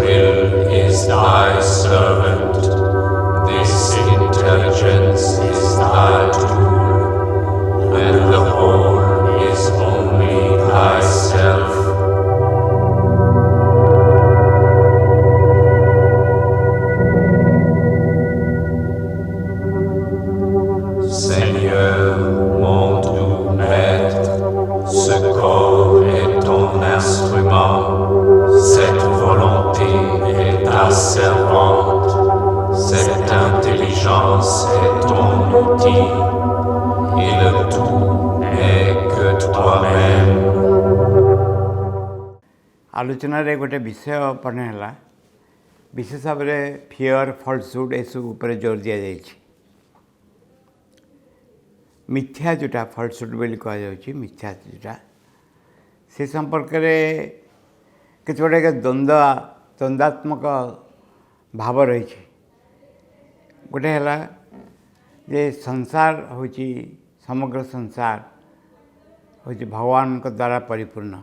will is thy servant, this intelligence is thy tool, and the whole is only thyself. Seigneur, mon doux maître, ce corps est ton instrument, cette volonté est ta servante, cette intelligence est ton outil, et le tout n'est que toi-même. आलोचन गोटे विषय पढ़ने विशेष भाव में fear फल्सहुड एसब जोर दि जाए मिथ्या जोटा फल्सहुड बोली कहुच्छी मिथ्या जोटा से संपर्क में किसी गोटे द्वंद्वात्मक भाव रही गोटे है जे संसार हूँ समग्र संसार हूँ भगवान द्वारा परिपूर्ण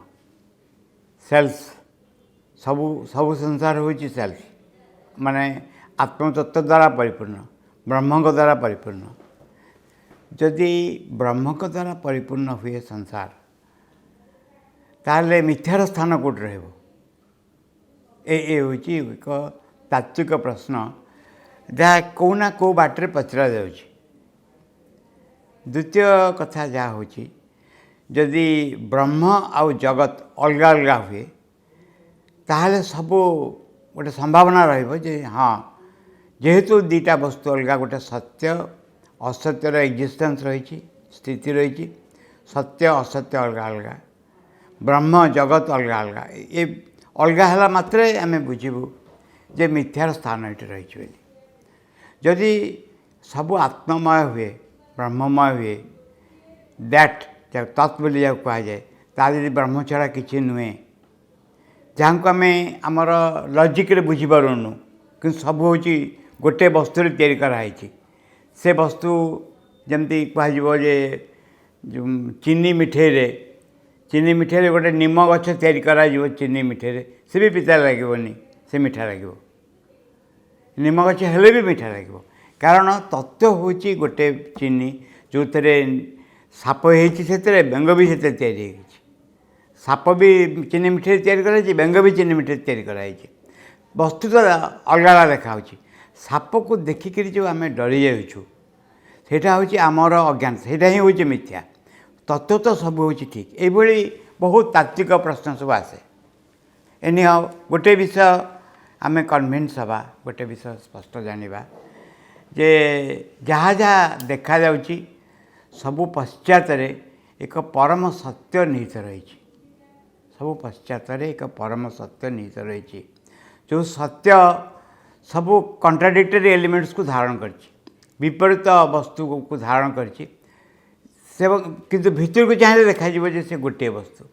सेल्स सबू संसार हूँ सेल्स माने आत्मतत्व द्वारा परिपूर्ण ब्रह्म द्वारा परिपूर्ण जदि ब्रह्म द्वारा परिपूर्ण हुए संसार ताहले मिथ्यार स्थान कौट रहिबो हूँ एक तात्विक प्रश्न जहाँ कौ ना कौ बाटर पचरा जाउछि। द्वितीय कथा जहाँ हूँ जदि ब्रह्म आउ जगत अलग अलग हुए ताहले सब गोटे संभावना रहिबो जे हाँ जेहेतु दीटा वस्तु अलग गोटे सत्य असत्यर एक्जिस्टेंस रही स्थिति रही सत्य असत्य अलग अलग ब्रह्म जगत अलग अलग ये अलग है मात्रे आम बुझू जे मिथ्यार स्थान ये रही जदि सब आत्ममय हुए ब्रह्ममय हुए दैट तत् बोली जहाँ कहुए तादि ब्रह्म छड़ा किसी नुहे जहाँ को आम आमर लजिक्रे बुझीपारूनु कि सब हूँ गोटे वस्तु तैयारी कराई से वस्तु जमती कह चीनी मिठाई गोटे निम गछ तैयारी करा चीनी मिठाई से भी पिता लगनी से मीठा लगे निम गछ हेले भी मीठा लगे कारण तत्व हूँ गोटे चीनी जो थे साप होते बेंग भी से तैयारी साप भी चीनी मिठाई तैयारी कराई बेंग भी चीनी मिठाई तैयारी कराई वस्तु तो अलग अलग देखा साप को देखिक जो आम डरी जाऊँ सेटा हूँ आमर अज्ञान सेटा ही हूँ मिथ्या तत्व तो सब हूँ ठीक ये बहुत तात्विक प्रश्न सब आसे एनी हाउ गोटे विषय आम कन्भिन्स हवा गोटे विषय स्पष्ट जाना जे जहाँ जहाँ देखा जाउची सबु पश्चात एक परम सत्य निहित रही सबु पश्चात एक परम सत्य निहित रही जो सत्य सबु कंट्राडिक्टरी एलिमेंट्स को धारण कर विपरीत वस्तु को धारण कर किंतु भीतर को चाहिए देखा से गोटे वस्तु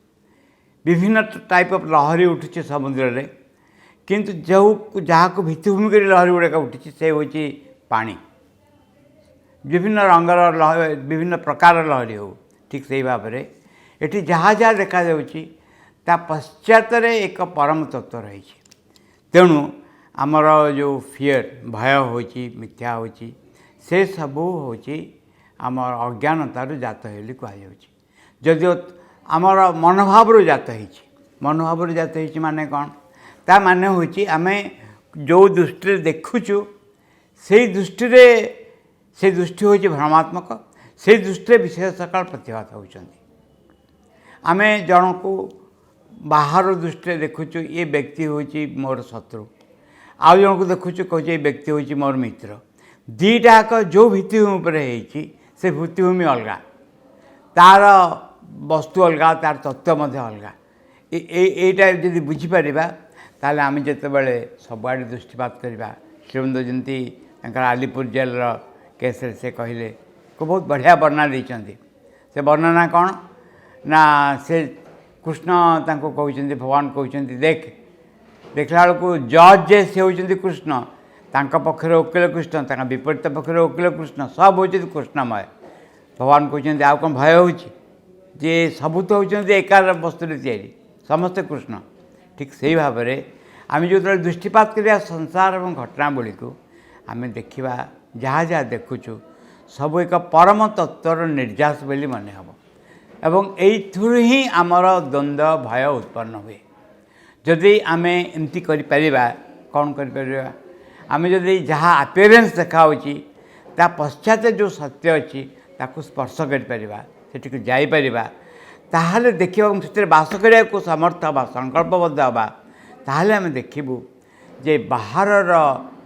विभिन्न टाइप ऑफ लहरी उठुचे समुद्र रे किंतु जो जहाँ को भित्तिभूमि लहरी गुड़ाक उठी से हूँ पानी विभिन्न रंगर लहरी विभिन्न प्रकार लहरी हो ठीक से भाव में ये जहाँ जहाँ देखा ता पश्चात एक परम तत्व रही तेणु आमर जो फियर भय हो मिथ्या हो से सब हूँ आम अज्ञानतार जात कहदियो आमर मनोभाव जात मनोभाव जात माने कौन ता माने हूँ आम जो दृष्टि देखुचु से दृष्टि हूँ भ्रमात्मक से दृष्टि विशेष सकाल प्रतिभात होती आम जन को बाहर दृष्टि देखुचु ये व्यक्ति हूँ मोर शत्रु आउ जन को देखुचु कह व्यक्ति हूँ मोर मित्र दीटाक जो भित्तिभूमि पर से भित्तिभूमि अलग तार वस्तु अलग तार तत्व अलग यहीटा जब बुझीपर ताल आम जिते बड़े सबुआड़े दृष्टिपात करवा श्रीमंद जमी आलिपुर जेल केस से कहले को बहुत बढ़िया वर्णना देते से वर्णना कौन ना से कृष्ण तांको कहते भगवान कहते देख देखला बेलू जज जे से होती कृष्ण तांका पक्षरे वकील कृष्ण तांका विपरीत पक्षरे वकील कृष्ण सब हूँ कृष्णमय भगवान कहते आउ कौन भय होे सबू तो होती एकार वस्तु तैयारी समस्ते कृष्ण ठीक से भाव में आम जो दृष्टिपात करिया संसार और घटनावली को आम देखा जहाँ जहाँ देखुचु सब एक परम तत्वर निर्यास बोली मन हम एवं एइथुरु ही आमर द्वंद्व भय उत्पन्न हुए जदि आम एमती कौन कर आम जदि जहाँ अपीयरेंस देखा ता पश्चात जो सत्य अच्छी ताकू स्पर्श कर जापर ताहले देखा से बास करने को समर्थ हवा संकल्पबद्ध हवा ताहले आम देखू जे बाहर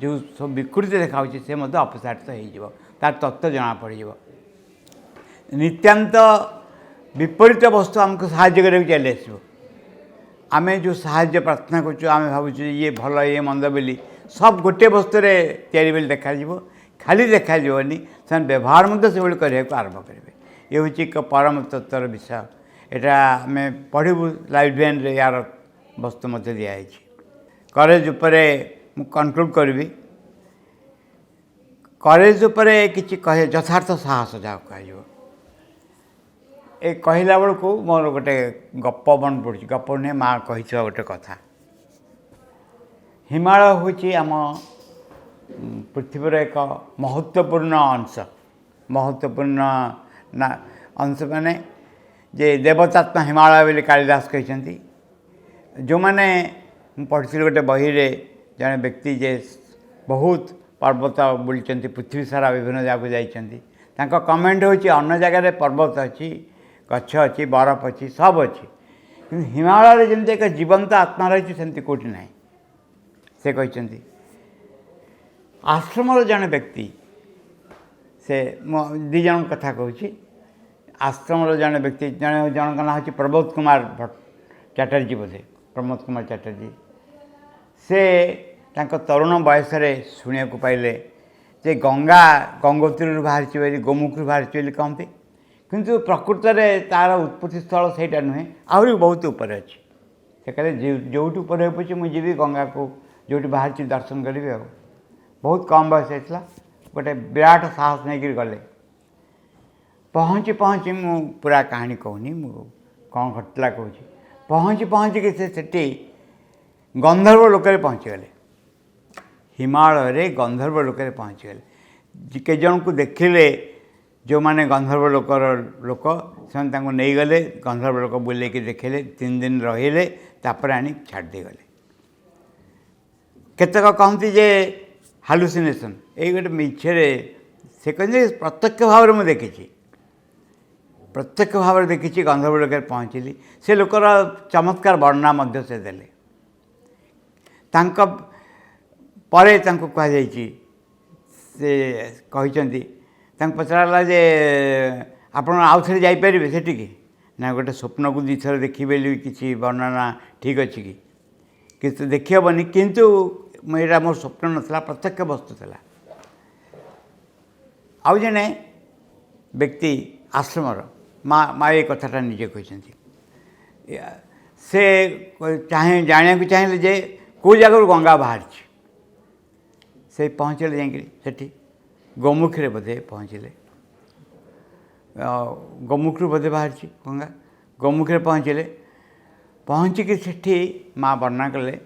जो सब विकृति देखा से अपसारित हो तार तत्व जना पड़ नित्यांत विपरीत वस्तु आमको साहाय्य करने चली आसो आम जो साहाय्य प्रार्थना करें भावुँ ये भल ये मंद बोली सब गोटे वस्तु या देखा खाली देखानी से व्यवहार से करने को आरंभ करेंगे ये हूँ एक परम तत्वर विषय यहाँ आम पढ़ू लाइब्रेरी में यार वस्तु मत दिखाई करेज उपर कनक्लूड करी करेज उपर कि कहे यथार्थ साहस जहाँ कह कहला बेलू मोर गोटे गप मन पड़ी गप नुहे माँ कही गोटे कथा हिमालय हूँ आम पृथ्वीर एक महत्वपूर्ण अंश महत्वपूर्ण ना अंश माने जे देवतात्मा हिमालय बोली कालिदास कहते जो मैंने पढ़ी गोटे बही रे जड़े व्यक्ति जे बहुत पर्वत बुली पृथ्वी सारा विभिन्न जगह जाइछन्ति तांका कमेंट होची अन्य जगह पर्वत अच्छी गछ अच्छी बरफ अच्छी सब अच्छी कि हिमालय जमी एक जीवंत आत्मा रही सेमती कौटी ना से कहते आश्रम जड़े व्यक्ति से दी जन कथा कहूँ आश्रम जड़े व्यक्ति जन जनक ना हूँ प्रमोद कुमार चैटर्जी बोधे प्रमोद कुमार चैटर्जी से तरुण बयस शुणा पाइले जे गंगा गंगोत्री बाहरी गोमुख बाहरी कहते किंतु प्रकृत में तार उत्पत्ति स्थल से नुहे आहरी बहुत ऊपर अच्छी से कहते जो ऊपर पूछे मुझे गंगा को जो बाहर दर्शन करी बहुत कम बयस होता गोटे विराट साहस नहीं गले पहुँची पहुँची मु पूरा कहानी कहूनी कौन घटला कहूँ पहुँची पहुँची से गंधर्व लोक पहुँचीगले हिमालय रे गंधर्व लोक पहुँचीगले के जन को देखिले जो माने गंधर्व लोकर लोक से नहीं गले गंधर्व लोक बुले देखिले 3 दिन रहिले तापर आनी छाड़ी गले केतक कहती जे हालुसिनेसन ये गोटे मिछे से कहते प्रत्यक्ष भाव में देखी प्रत्यक्ष भाव देखी गंधर्व लोक पहुँचली से लोकर चमत्कार वर्णना मध्य से देले तांका परे तांको कहा जायछि से कहिसंती तांको पचराला जे आपण आउ थे जाइपारे सेठिकी ना गोटे स्वप्न को 2 थर देखिबेली किसी वर्णना ठीक अच्छी कि देखी हेनी किंतु यहाँ मोर स्वप्न नाला प्रत्यक्ष वस्तु था आउ जने व्यक्ति आश्रमर माँ ये कथाटा निजे कहते से चाहे जाना चाहिए जे कौ जगह गंगा बाहर से पहुँचले जाकि गोमुखी बोधे पहुँचले गोमुख बोधे बाहर गंगा गोमुखी पहुँचले पहुँचिक सेठी माँ वर्णना कले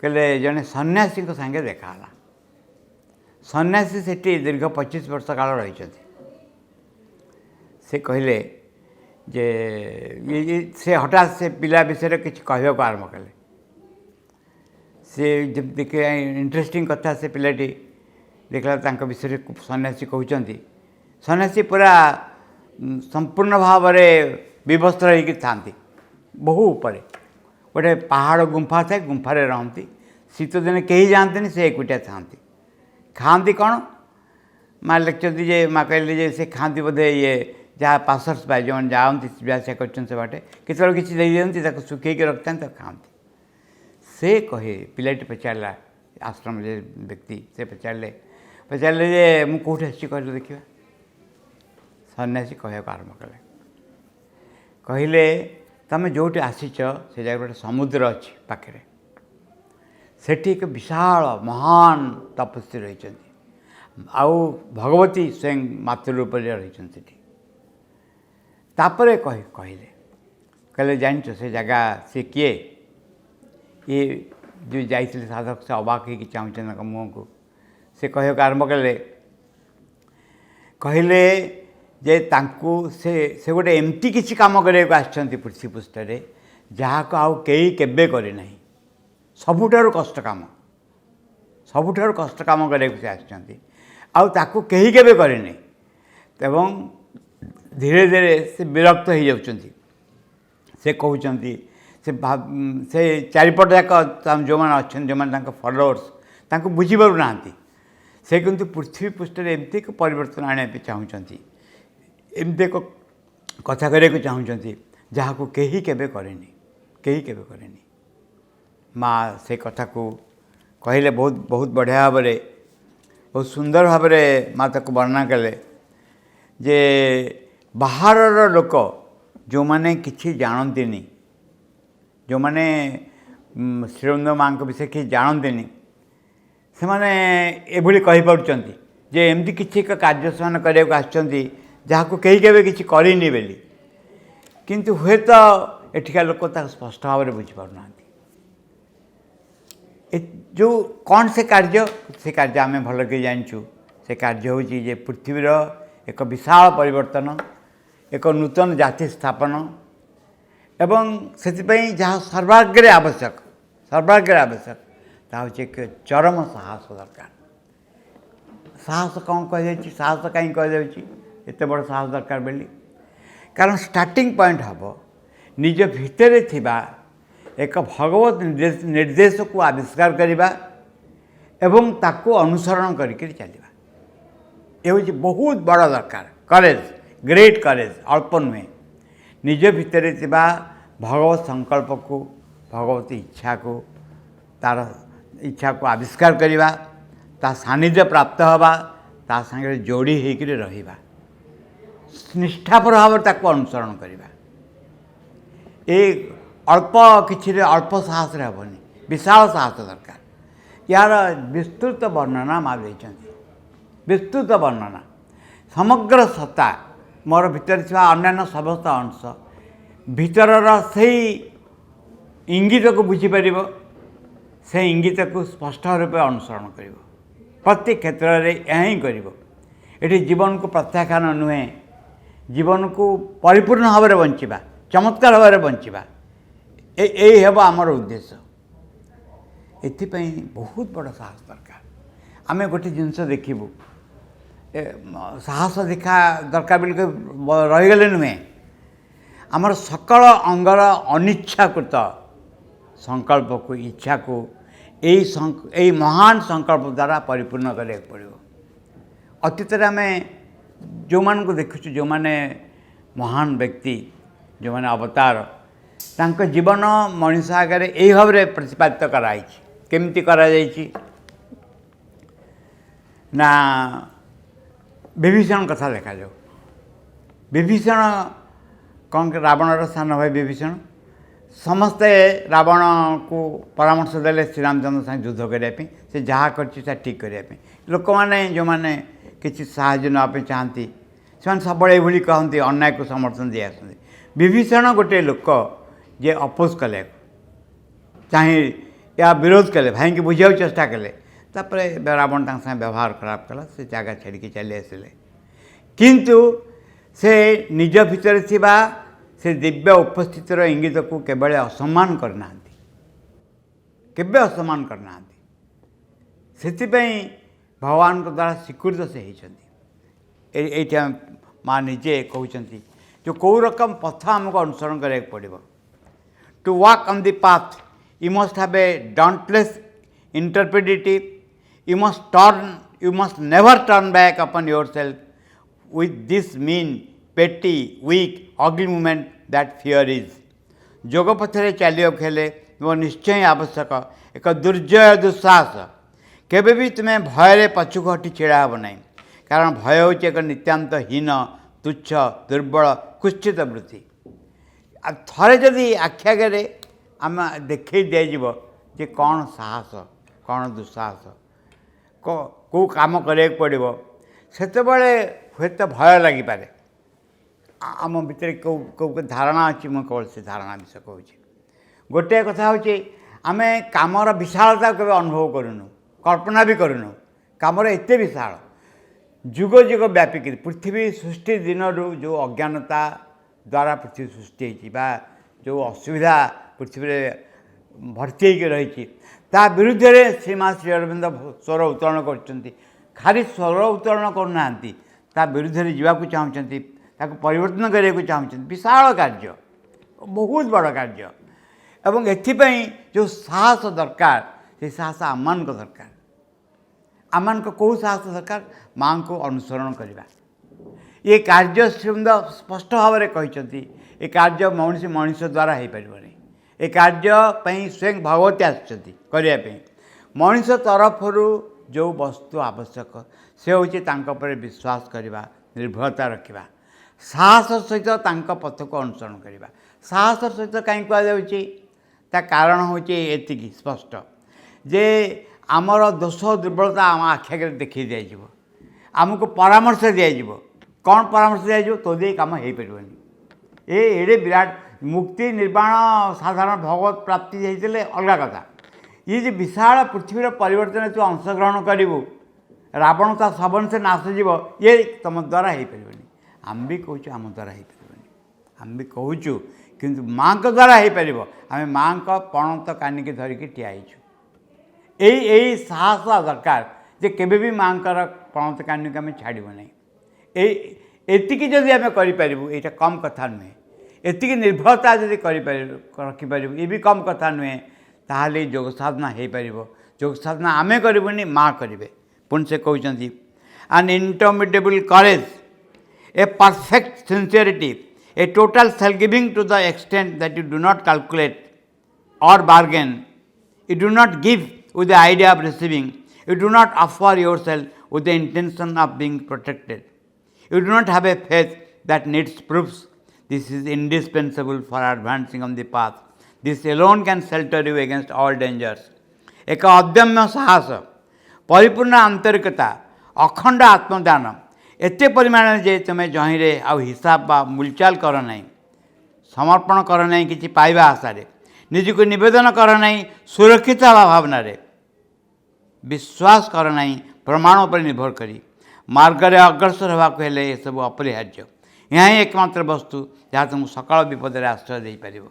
कहले जड़े सन्यासी सांगे देखा सन्यासी सेठी दीर्घ 25 वर्ष काल रही से कहले जे से हठात से पिला विषय किसी कहवा को आरंभ कले से जब देखे इंटरेस्टिंग कथा से पिलाटी देखला विषय सन्यासी कहते सन्यासी पूरा संपूर्ण भाव में विवस्त्र होकर था बहु ऊपर गोटे पहाड़ गुंफा था गुंफारे रहती शीत दिन कहीं जाते से एकुटिया था खाती कौन माँ लिखती जे माँ कहली जे से खाती बोधे ये जहाँ पासर्स पाए जो जाती व्यासा कर बाटे केतल किसी दे दिखती सुखेक रखता तो खाती से कहे पिलाटी पचारा आश्रम जे व्यक्ति से पचारे जे मुझे कौट कहले देखा सन्यासी कहवा आरंभ कले कहले तमें जो आसीच से जगह गोटे समुद्र अच्छी पाखे सेठी एक विशाल महान तपस्वी रही आउ भगवती स्वयं मातृरूप रही तापर कहले कहले जान से जगह सी किए ये जो जाइए साधक से अबाक हो चाहूँ मुँह को से कहक आरंभ कले कहले जे तांकू से गोटे एमती किसी काम करने पृथ्वी पृष्ठ जहाँ को आउ कई केबे करे नहीं सबुठारु कष्ट काम सबुठारु कष्ट काम करने से आसको कहीं केबे करेनि एवं धीरे धीरे से विरक्त हो जाउछंती से कहउछंती से चारिपट जाक जो मैंने अच्छा जो मैंने फॉलोअर्स तांको बुझी पारु नांती से किंतु पृथ्वी पृष्ठ एमती एक परिवर्तन आने चाहूँगी एमती एक कथा करने चाहूँगी जहाँ को कहीं केबे करेनि कहीं केबे करेनि माँ से कथा को कहले बहुत बहुत बढ़िया भाव बहुत सुंदर भाव माँ ताको वर्णना कले जे बाहर लोक जो मैंने किसी जानती जो मैंने श्रीरंग माँ विषय किसी जानती से मैंने एभली कहीपरुंट जे एमती किसी एक कार्य से करने जहाँ को कहीं केबे किसी करनी बेली किंतु हुए तो एठिका लोक स्पष्ट भाव में बुझीपार जो कौन से कार्य आम भल के जानचु से कार्य हूँ जे पृथ्वीर एक विशाल परिवर्तन एक नूतन जाति स्थापन एवं से जहाँ सर्वाग्रे आवश्यक ता हूँ एक चरम साहस दरकार साहस कौन कह साहस कहीं कहते बड़ साहस दरकार बोली कारण स्टार्टिंग पॉइंट हम निज भितर थिबा एक भगवत निर्देश को आविष्कार करवा एवं ताको अनुसरण करके चलवा ये हूँ बहुत बड़ दरकार करेज ग्रेट करेज अल्प नुहे निज भितर थिबा भगवत संकल्प को भगवत इच्छा को तार इच्छा को आविष्कार करवा ता सानिध्य प्राप्त हवा ता संगे जोड़ी होकर रहिबा निष्ठापर भाव ताको अनुसरण करवा एक अल्प कि अल्प साहस हेनी विशाल साहस दरकार यार विस्तृत वर्णना माँ देती विस्तृत वर्णना समग्र सत्ता मोर भीतर अन्य समस्त अंश भीतर से इंगित को बुझीपर से इंगित को स्पष्ट रूपे अनुसरण कर प्रत्येक क्षेत्र में यह कर जीवन को प्रत्याख्यान नुहे जीवन को परिपूर्ण भाव में बंचा चमत्कार भाव में बंचा यही हम आमर उद्देश्य एथिपाई बहुत बड़ साहस दरकार आम गोटे जिनस देखू साहस देखा दरकार बोल रहीगले नुहे आमर सकल अंगर अनिच्छाकृत संकल्प को इच्छा को यही महान संकल्प द्वारा परिपूर्ण करने पड़ो अतीत आम जो मान को देखु जो मैंने महान व्यक्ति जो मैंने अवतार तांको जीवन मनीष आगे यही भाव में प्रतिपादित कराई केमती करा ना विभीषण कथा देखा जाओ विभीषण कौन रावणर सान भाई विभीषण समस्ते रावण को परामर्श देले श्रीरामचंद्र साथ युद्ध करने से जहाँ कर ठीक करने लोक मैंने जो मैंने किसी साहाय्य नापी चाहती से सब ये कहते अन्याय को समर्थन दी आसती विभीषण गोटे लोक जे अपोज कले चाहे या विरोध कले भाई की बुझा चेष्टा कले तापर रावण संगे व्यवहार खराब कला से जगह छाड़ी चली आसिले किंतु से निज भितर थिबा से दिव्य उपस्थित इंगित को केवल असम्मान करना केवे असम्मान करना से भगवान को द्वारा स्वीकृत से होती ये माँ निजे कहते जो कौ रकम पथ आमको अनुसरण करा पड़ो to walk on the path you must have a dauntless interpretive you must never turn back upon yourself with this mean petty weak ugly movement that fear is जोग पथरे चलियो खेले वो निश्चय आवश्यक एक दुर्जय दुस्साहस केबे भी तुम्हें भय पछुक हटी छिड़ा हे ना कारण भय हूँ एक नितांत हीन तुच्छ दुर्बल कुत्सित वृत्ति थरे जदि आख्यागे आम देखे दिज्व जे कौन साहस कौन दुस्साहस कौ काम कराया पड़ो से हे तो भय लगिपे आम भितर कौ धारणा अच्छी मुझे कौन से धारणा विषय कहूँ गोटे कथा हूँ आमे कामर विशालता केवे अनुभव करूनु कल्पना भी करूनु कामर एते विशाल जुग जुग व्यापिक पृथ्वी सृष्टि दिन जो अज्ञानता द्वारा पृथ्वी सृष्टि होती जो असुविधा पृथ्वी भर्ती रही विरुद्ध में श्रीमान श्री अरविंद स्वर उत्तोलन कर खाली स्वर उत्तोलन करना विरुद्ध में जावाक चाहते परिवर्तन करने को चाहते विशाल कार्य बहुत बड़ कार्य एवं एथिपाई जो साहस दरकार से साहस आमान दरकार आमान कौ साहस दरकार माँ को अनुसरण करवा ये कार्य सुंदर स्पष्ट भाव में कहते ये कार्य मनुष्य मनुष्य द्वारा हो पारे ये कार्य स्वयं भगवती आसपे मनुष्य तरफ जो वस्तु आवश्यक से हूँ विश्वास करवा निर्भरता रखा साहस सहित पथ को अनुसरण करवा साहस सहित कहीं कहुच्छा कारण हूँ ये स्पष्ट जे आमर दोष दुर्बलता आम आखि देखी दिज्व आमको परामर्श दिज्व कौन परामर्श दिज्व तो दे कम हो पारे ये विराट मुक्ति निर्वाण साधारण भगवत प्राप्ति होते अलग कथा ये जो विशाल पृथ्वीर परिवर्तन तू अंशग्रहण करूँ रावण ता सबन से नाश जीव ये तुम द्वारा हो पारे आम भी कहूँ आम द्वारा हो पारे आम भी कहूँ किंतु माँ के द्वारा हो पार आम माँ को पणत कानिकी धरिकी ठियाईचु यही साहस दरकार जे केबे भी माँ पणत कानिकी आम छाड़ू ना एतिकी जदि आम करूँ यहाँ कम कथा नुहे एतिकी निर्भरता जदि रखिपर ये भी कम कथा नुहे ताहले योग साधना हो पार योग साधना आमे करूनी माँ करेंगे पुणी से कहते an interminable courage a perfect sincerity a total self-giving to the extent that you do not calculate or bargain, you do not give with the idea of receiving, you do not offer yourself with the intention of being protected, you do not have a faith that needs proofs. This is indispensable for advancing on the path. This alone can shelter you against all dangers. एक अदम्य साहस परिपूर्ण आंतरिकता अखंड आत्मदान एते परिमाण जे तुम्हें जहीरे आउ हिसाब बा मूलचाल कर ना समर्पण कर ना कि पाइबा आशारे निजको निवेदन कर ना सुरक्षित भावना रे विश्वास कर ना प्रमाण पर निर्भर करी मार्ग में अग्रसर होगाक हेले ये सब अपरिहार्य यहाँ ही एकमात्र वस्तु जहाँ तुम सकाल विपद आश्रय दे पार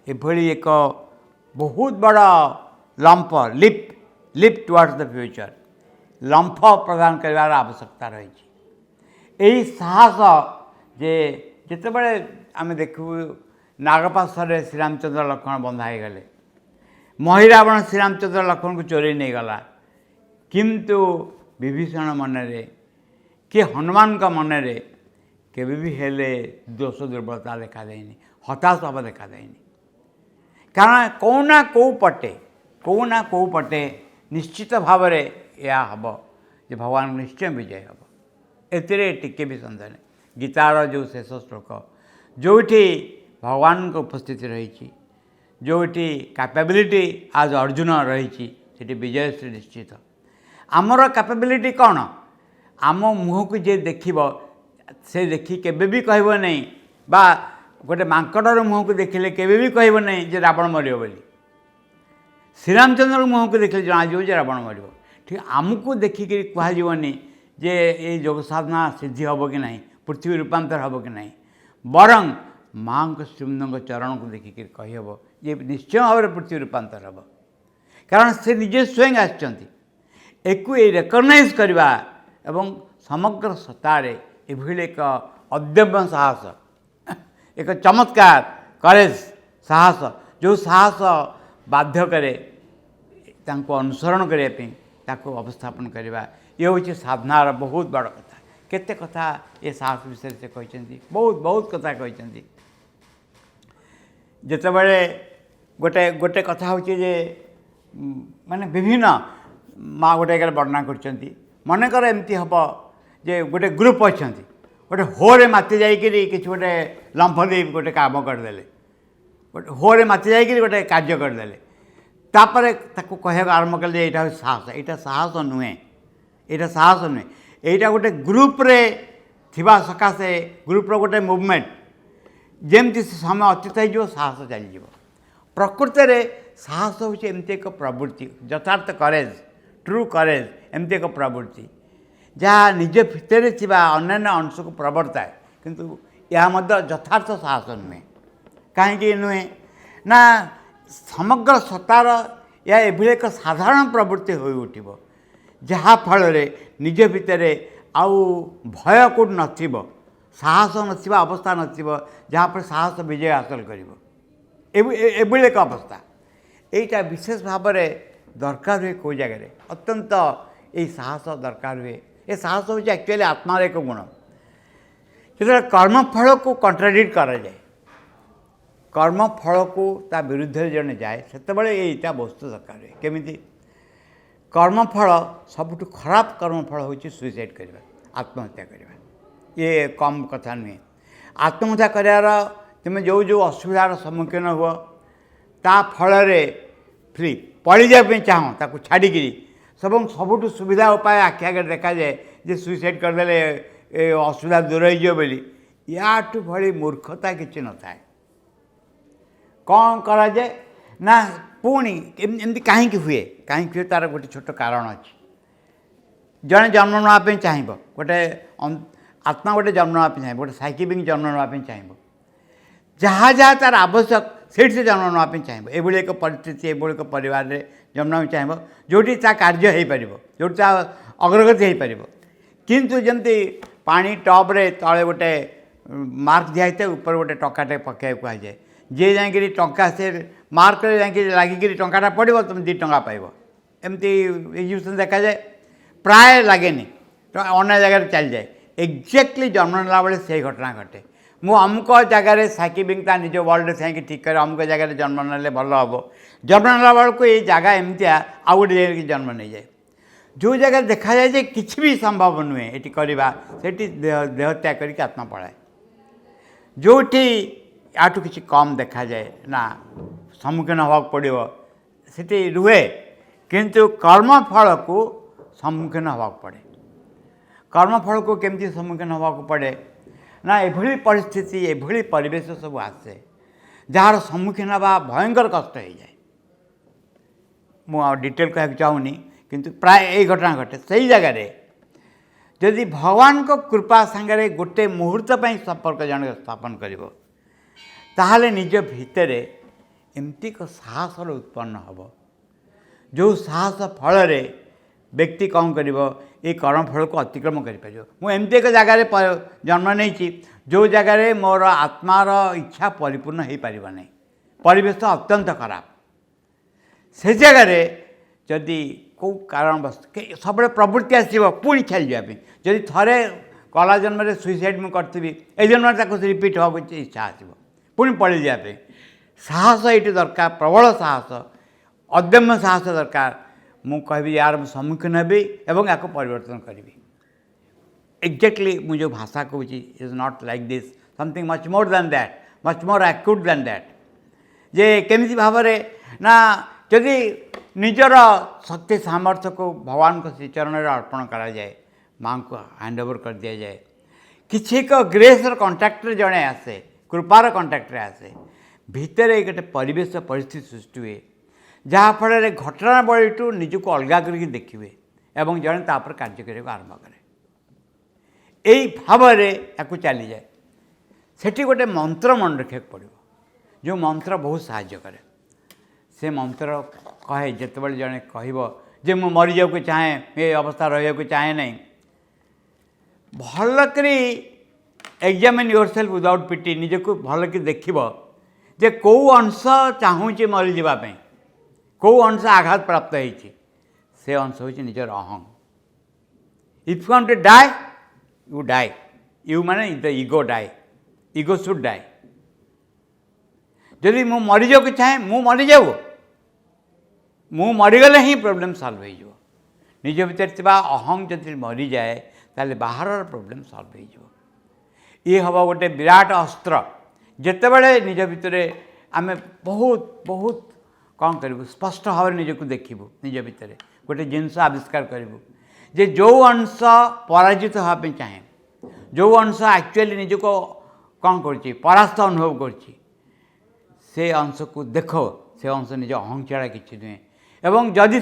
एभली एक बहुत बड़ लंफ लिफ्ट टुवर्ड्स द फ्यूचर लंफ प्रदान करार आवश्यकता रही यही साहस जे जितेबाला आम देखू नागपाशर श्रीरामचंद्र लक्ष्मण बंधा हो गले महिरावण श्रीरामचंद्र लक्ष्मण को चोरी नहीं गला किंतु विभीषण मनरे कि हनुमान का मनरे केबे भी हेले दोष दुर्बलता देखा देनी हताश भाव देखा देनी कारण कौ पटे निश्चित भाव यह हम जे भगवान निश्चय विजय हम एतिरे टिके भी संदेह नहीं गीतार जो शेष श्लोक जोठी भगवान को उपस्थिति रही जोठी कैपेबिलिटी आज अर्जुन रही विजय श्री निश्चित आमर कैपेबिलिटी कौन आम मुह को जे देख से देखी केबे भी कहब नहीं बा गोटे मांकड़र मुह को देखिले केबे भी कहब नहीं जे रावण मरियो बोली श्रीरामचंद्र मुह को देखिले जनाजिव जे रावण मरियो ठीक आमको देखिक कहनी जे ये योग साधना सिद्धि हम कि नहीं पृथ्वी रूपांतर हम कि नहीं बरं माँ श्रीमंद चरण को देखिक कहीहब ये निश्चय भाव में पृथ्वी रूपांतर हम कारण से निजे स्वयं आकु रेकग्नाइज करवा एवं समग्र सत्तार एभली एक अदम्य साहस एक चमत्कार करेज साहस जो साहस बाध्य करे अनुसरण करने अवस्थापन करवा ये हूँ साधनार बहुत बड़ कथा केते कथा ये साहस विषय से कहते बहुत कथा कहते जितेबाला गोटे गोटे कथा हूँ जे माने विभिन्न माँ गोटे वर्णना कर मनकर एमती हम जे गोटे ग्रुप अच्छा गोटे होरे माति जाकि कि गोटे लंफ दे गोटे काम करदे गोटे होरे माति जाकि गोटे कार्य करदे तापर ताको कहवा आरंभ कले यहाँ साहस यहाँ साहस नुहे यहाँ साहस नुहे यहाँ गोटे ग्रुप रे थिबा सकाशे ग्रुप्र गोटे मुवमेंट जमती समय अतीत हो साहस चलीज प्रकृत में साहस हूँ एमती एक प्रवृत्ति यथार्थ करेज ट्रू करेज एमती एक प्रवृत्ति जहाँ निज भितर अन्य अंश को प्रवर्ताए किंतु यह यथार्थ साहस नुहे कहीं नुहे ना समग्र सतार या एभली एक साधारण प्रवृत्ति हो उठिब जहाँ फल निज भितर आउ भय को नथिब साहस नथिबा अवस्था नथिब जहाँ पर साहस विजय हासिल करिवो एभली एक अवस्था यहीटा विशेष भाव में दरकार हुए कौ जगह अत्यंत यही साहस दरकार हुए ये साहस हूँ एक्चुअली आत्मार एक गुण जो कर्मफल को कंट्राडिक्ट करा जाए कर्मफल को ता विरुद्ध जड़े जाए से यहीटा वस्तु दरकार हुए केमी कर्मफल सबुठ खराब कर्मफल हूँ सुइसाइड करवा आत्महत्या करवा ये कम कथा नुहे आत्महत्या करार तुम जो जो असुविधार सम्मुखीन हुआ ता फल फ्री पड़ी जाए चाह ताको छाड़िकी सब सबुठ सुविधा उपाय आखि आगे देखा जाए जे सुइसाइड करदे असुविधा दूर हो याठू भली मूर्खता किसी न था कौन करा जाए ना पुणी एमती कहीं हुए तार गोटे छोट कारण अच्छे जड़े जन्म नापी चाहब गोटे आत्मा गोटे जन्म नापी चाहे गोटे साइकिल जन्म नापी चाहब जहाँ जहाँ तार आवश्यक से जन्म नापी चाहब ये एक परिस्थिति ये एक परिवार में जन्म नापी चाहब जोटी ता कार्य हो पार जो अग्रगति हो पार किंतु जमती पानी टब्रे तले गोटे मार्क दिखाई ऊपर गोटे टंकाटे पकड़ कहुए जी जाकि टंका से मार्क लगिक टंकाटा पड़ो तुम 2 टंका पाइब एमती एग्जीबिशन देखा जाए प्राय लगे अन्य जगह चल जाए एक्जाक्टली जन्म नेला बेले से घटना घटे मु अमुक जगार साइकिल निज वर्ल्ड से ठीक कर अमुक जगह जन्म नेले भल हम जन्म नेला बेलू ये जगह एमतिया आउ गोटे जगह जन्म नहीं जाए जो जगह देखा जाए जे किसी भी संभव नुहे ये करवा से देह त्याग करके आत्मा पलाए जोटी याठू किसी कम देखा जाए ना सम्मुखीन हवा पड़ो से रुहे किंतु कर्मफल को सम्मुखीन हवा पड़े कर्मफल को केमती सम्मुखीन हवा पड़े ना एभली परिस्थिति एभली परिवेश सब आसे जार सम्मुखीन हवा भयंकर कष्ट हो जाए मुझे डिटेल कहना चाहूनी किंतु प्राय यही घटना घटे से जगार जदि भगवान को कृपा सांगे गोटे मुहूर्त पर संपर्क जन स्थापन कर ताहले निज भितर एमती एक साहस उत्पन्न हम जो साहस फल व्यक्ति कौन कर ये कर्मफल को अतिक्रम कर मुझे एक जगार जन्म नहीं जो जगार मोर आत्मार इच्छा परिपूर्ण हो पार नहीं परिवेश अत्यंत खराब से जगार जदि कौ कारण सब प्रवृत्ति आसो पुणी खेल जावाई जदि थे कला जन्म में सुइसाइड मुझे ए जन्म रिपीट हाँ इच्छा आसो पुणी पड़े जावाई साहस ये दरकार प्रबल साहस अदम्य साहस दरकार मु कहि यार सम्मुखीन हेबी एवं या परिवर्तन करी एक्जाक्टली मुझे जो भाषा कहूँ is not like this something much more than that much more acute than that जे केमिति भाव ना जदि निजर शक्ति सामर्थ्य को भगवान को श्री चरण में अर्पण करा जाए माँ को हैंड ओवर कर दिया जाए किसी एक ग्रेसर कंट्राक्टर जड़े आसे कृपार कंट्राक्टर आसे भितर एक गोटे परिवेश परिस्थिति सृष्टि हुए जहाँफल घटना बड़ीठू निजक अलग करके देखिए एवं जड़े तापर कार्य करने आरंभ करे यही भाव या चली जाए सेठी गोटे मंत्र मन रखा पड़ो जो मंत्र बहुत साहाय्य करे से मंत्र कहे जिते जड़े कह जे मु मरी जाऊ चाहे ये अवस्था रहा चाहे नहीं भल करी एग्जामिन योर सेल्फ विदाउट पिटी निजक भल कि देखिब जे कौ अंश चाहूँगी मरी जावाई कौ अंश आघात प्राप्त होती से अंश हूँ निजर अहं if you want to die you माने the ego die ego should die जदि मु मरी जाऊ चाहे मु मरी जाऊ मु मरीगले ही प्रोब्लेम सॉल्व हो निज भर अहं जदि मरी जाए ताले बाहर प्रोब्लेम सॉल्व हो ये हम गोटे विराट अस्त्र जितेबले निज भितर आम बहुत बहुत कौन करूँ स्पष्ट भाव निजक देखू निज भितर गोटे जिनस आविष्कार करूँ जे जो अंश पराजित होगापी चाहे जो अंश एक्चुअली निजक कौन कर परास्त अनुभव कर से अंश को देख से अंश निज अहं छाड़ा कि नुहे एवं जदि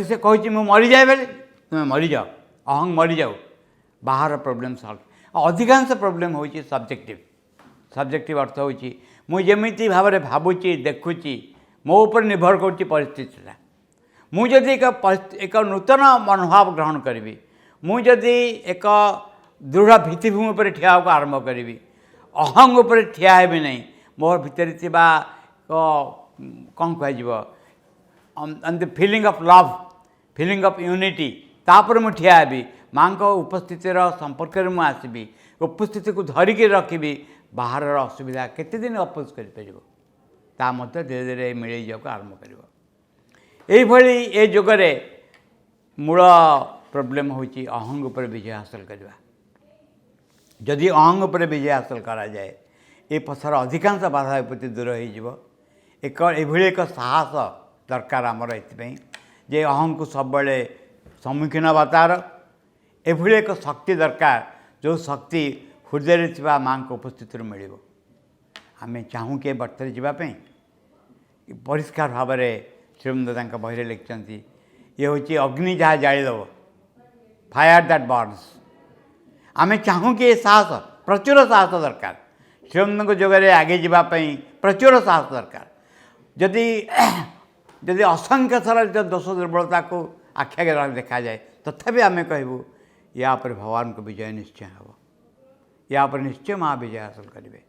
से कहूँ मु मरी जाए बेले तुम्हें मरी जाओ अहं मरी जाओ बाहर प्रॉब्लम सॉल्व अधिकांश प्रॉब्लम हो सब्जेक्टिव अर्थ हो मुझे भाव में भावुची देखुची मो ऊपर निर्भर कर परिस्थितिटा मुझे एक नूतन मनोभाव ग्रहण करी मुझे एक दृढ़ भित्तिभूमि पर ठिया आरंभ करी अहंग उपर ठिया हेबी नहीं मोर भितर कौन कह the feeling of love feeling of unity तापर मु ठिया हेबी माँ उपस्थितिर संपर्क में मुझे आसबि उपस्थिति को धरिकी रखी बाहर असुविधा केते दिन अपोज कर धीरे धीरे मिले जाक आरंभ कर ये जुगरे मूल प्रोब्लेम होची अहंग उपर विजय हासिल करवा जदि अहंग उपर विजय हासिल करा जाए ये पछार अधिकांश बाधा विपत्ति दूर हो एक साहस दरकार आमर ये जे अहंग को सब सम्मुखीन हवा तार एभली एक शक्ति दरकार जो शक्ति हृदय थी माँ को उपस्थित मिल आम चाहूँ कि बर्तरे जावाई परिष्कार भाव में श्रीमंत बही लिखिं ये हूँ अग्नि जहाँ जादब फायर दैट बर्न्स आम चाहूँ कि साहस प्रचुर साहस दरकार श्रीमंत जोगरे आगे जावाई प्रचुर साहस दरकार जदि जदि असंख्य थर दोष दुर्बलता को आख्या देखा जाए तथापि आम कहूँ या पर भगवान को विजय निश्चय हम या पर निश्चय माँ विजय हासिल करेंगे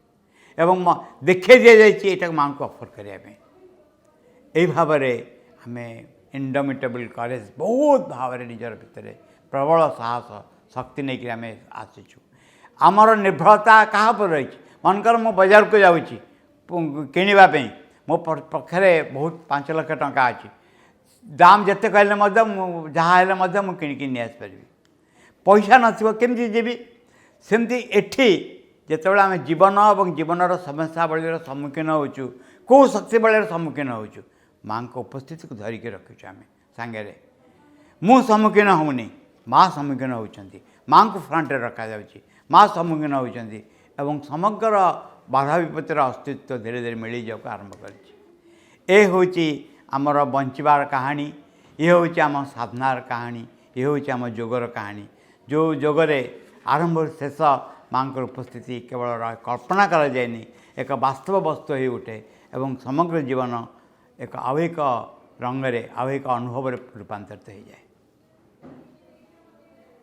एवं देखे दि जाए माँ को अफर करने यही भाव में आम इंडोमिटेबल करेज बहुत भाव में निजर भितर प्रबल साहस शक्ति नहीं आम आसीचु आमर निर्भरता क्या पर रही मनकर मो बाजार को जाऊँगी किणापी मो पाखे बहुत 5 लाख टंका अच्छी दाम जिते कहले जहाँ मुझे किणिकी नहीं आसपारि पैसा नमि जीवी सेमती एठी जिते आम जीवन और जीवन समस्या बल सम्मुखीन होचु कौ शक्ति बल सम्मुखीन होचु माँ को उपस्थिति को धरिकी रखीचु आम सांगे मु सम्मुखीन होनी माँ सम्मुखीन होती माँ को फ्रंटे रखा माँ सम्मुखीन होती समग्र बाधा विपत्तिर अस्तित्व धीरे धीरे मिल जाक आरंभ कर हूँ आमर बंचबार कहानी ये हूँ आम साधनार कहानी ये हूँ आम जोगर कहानी जो जोगरे आरंभ शेष माँ उपस्थिति केवल कल्पना करा जाएनि एक वास्तव वस्तु हो उठे एवं समग्र जीवन एक आवेक रंगरे आवेक अनुभव रूपांतरित हो जाए।